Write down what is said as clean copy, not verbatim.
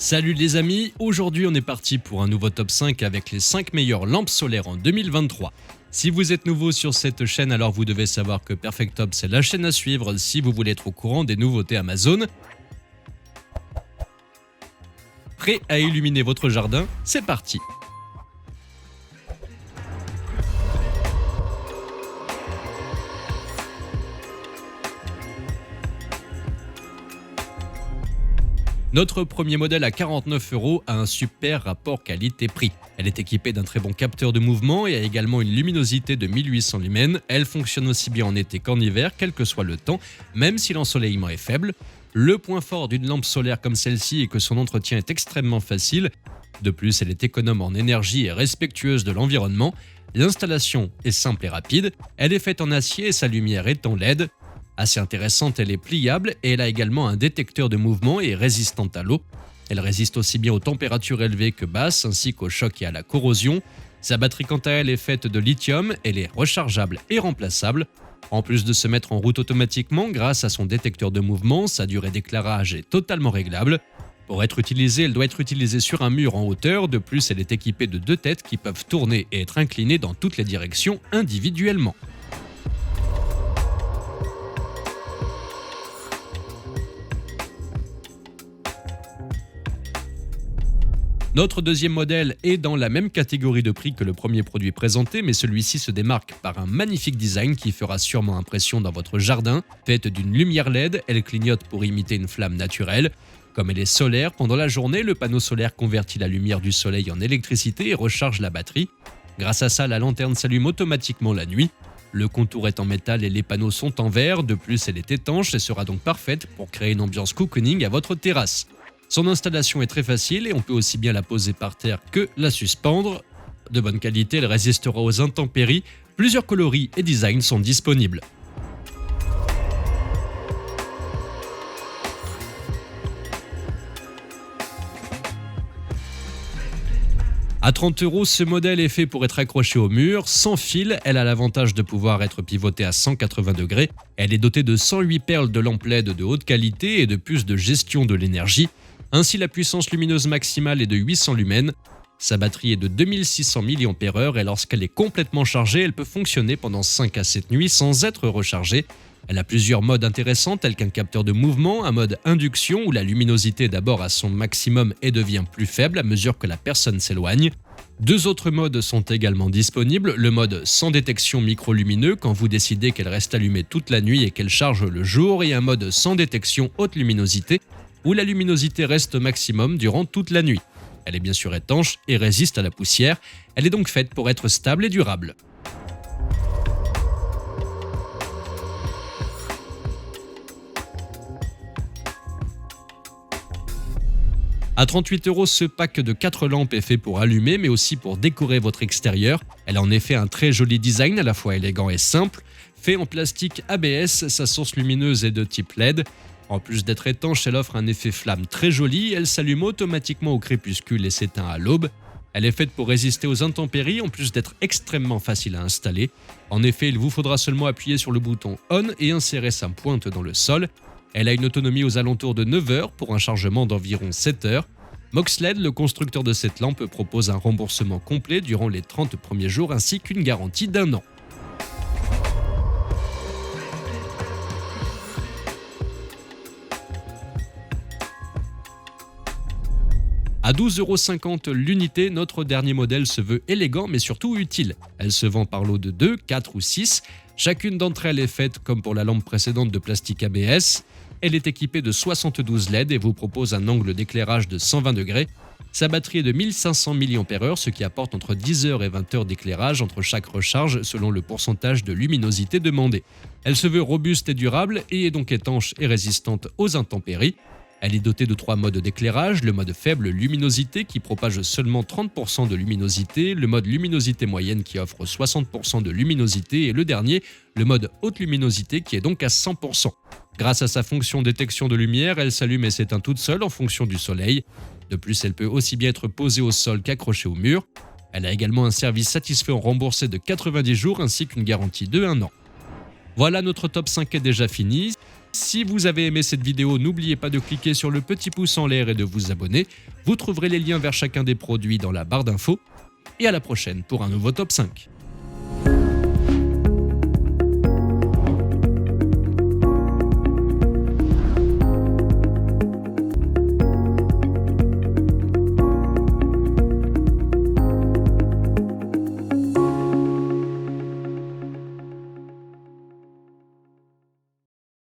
Salut les amis, aujourd'hui on est parti pour un nouveau top 5 avec les 5 meilleures lampes solaires en 2023. Si vous êtes nouveau sur cette chaîne, alors vous devez savoir que Perfectop c'est la chaîne à suivre si vous voulez être au courant des nouveautés Amazon. Prêt à illuminer votre jardin? C'est parti! Notre premier modèle à 49€ a un super rapport qualité-prix. Elle est équipée d'un très bon capteur de mouvement et a également une luminosité de 1800 lumens. Elle fonctionne aussi bien en été qu'en hiver, quel que soit le temps, même si l'ensoleillement est faible. Le point fort d'une lampe solaire comme celle-ci est que son entretien est extrêmement facile. De plus, elle est économe en énergie et respectueuse de l'environnement. L'installation est simple et rapide. Elle est faite en acier et sa lumière est en LED. Assez intéressante, elle est pliable et elle a également un détecteur de mouvement et est résistante à l'eau. Elle résiste aussi bien aux températures élevées que basses ainsi qu'aux chocs et à la corrosion. Sa batterie quant à elle est faite de lithium, elle est rechargeable et remplaçable. En plus de se mettre en route automatiquement grâce à son détecteur de mouvement, sa durée d'éclairage est totalement réglable. Pour être utilisée, elle doit être utilisée sur un mur en hauteur. De plus, elle est équipée de 2 têtes qui peuvent tourner et être inclinées dans toutes les directions individuellement. Notre deuxième modèle est dans la même catégorie de prix que le premier produit présenté, mais celui-ci se démarque par un magnifique design qui fera sûrement impression dans votre jardin. Faite d'une lumière LED, elle clignote pour imiter une flamme naturelle. Comme elle est solaire, pendant la journée, le panneau solaire convertit la lumière du soleil en électricité et recharge la batterie. Grâce à ça, la lanterne s'allume automatiquement la nuit. Le contour est en métal et les panneaux sont en verre. De plus, elle est étanche et sera donc parfaite pour créer une ambiance cocooning à votre terrasse. Son installation est très facile et on peut aussi bien la poser par terre que la suspendre. De bonne qualité, elle résistera aux intempéries. Plusieurs coloris et designs sont disponibles. À 30€, ce modèle est fait pour être accroché au mur. Sans fil, elle a l'avantage de pouvoir être pivotée à 180 degrés. Elle est dotée de 108 perles de lampe LED de haute qualité et de puces de gestion de l'énergie. Ainsi, la puissance lumineuse maximale est de 800 lumens. Sa batterie est de 2600 mAh et lorsqu'elle est complètement chargée, elle peut fonctionner pendant 5 à 7 nuits sans être rechargée. Elle a plusieurs modes intéressants tels qu'un capteur de mouvement, un mode induction où la luminosité est d'abord à son maximum et devient plus faible à mesure que la personne s'éloigne. 2 autres modes sont également disponibles, le mode sans détection microlumineux quand vous décidez qu'elle reste allumée toute la nuit et qu'elle charge le jour et un mode sans détection haute luminosité où la luminosité reste au maximum durant toute la nuit. Elle est bien sûr étanche et résiste à la poussière, elle est donc faite pour être stable et durable. À 38€, ce pack de 4 lampes est fait pour allumer mais aussi pour décorer votre extérieur. Elle a en effet un très joli design à la fois élégant et simple. Fait en plastique ABS, sa source lumineuse est de type LED. En plus d'être étanche, elle offre un effet flamme très joli, elle s'allume automatiquement au crépuscule et s'éteint à l'aube. Elle est faite pour résister aux intempéries en plus d'être extrêmement facile à installer. En effet, il vous faudra seulement appuyer sur le bouton ON et insérer sa pointe dans le sol. Elle a une autonomie aux alentours de 9 heures pour un chargement d'environ 7 heures. Moxled, le constructeur de cette lampe, propose un remboursement complet durant les 30 premiers jours ainsi qu'une garantie d'1 an. À 12,50€ l'unité, notre dernier modèle se veut élégant mais surtout utile. Elle se vend par lot de 2, 4 ou 6. Chacune d'entre elles est faite comme pour la lampe précédente de plastique ABS. Elle est équipée de 72 LED et vous propose un angle d'éclairage de 120 degrés. Sa batterie est de 1500 mAh, ce qui apporte entre 10 heures et 20 heures d'éclairage entre chaque recharge selon le pourcentage de luminosité demandé. Elle se veut robuste et durable et est donc étanche et résistante aux intempéries. Elle est dotée de 3 modes d'éclairage, le mode faible luminosité qui propage seulement 30% de luminosité, le mode luminosité moyenne qui offre 60% de luminosité et le dernier, le mode haute luminosité qui est donc à 100%. Grâce à sa fonction détection de lumière, elle s'allume et s'éteint toute seule en fonction du soleil. De plus, elle peut aussi bien être posée au sol qu'accrochée au mur. Elle a également un service satisfait en remboursé de 90 jours ainsi qu'une garantie de 1 an. Voilà, notre top 5 est déjà fini. Si vous avez aimé cette vidéo, n'oubliez pas de cliquer sur le petit pouce en l'air et de vous abonner. Vous trouverez les liens vers chacun des produits dans la barre d'infos. Et à la prochaine pour un nouveau top 5.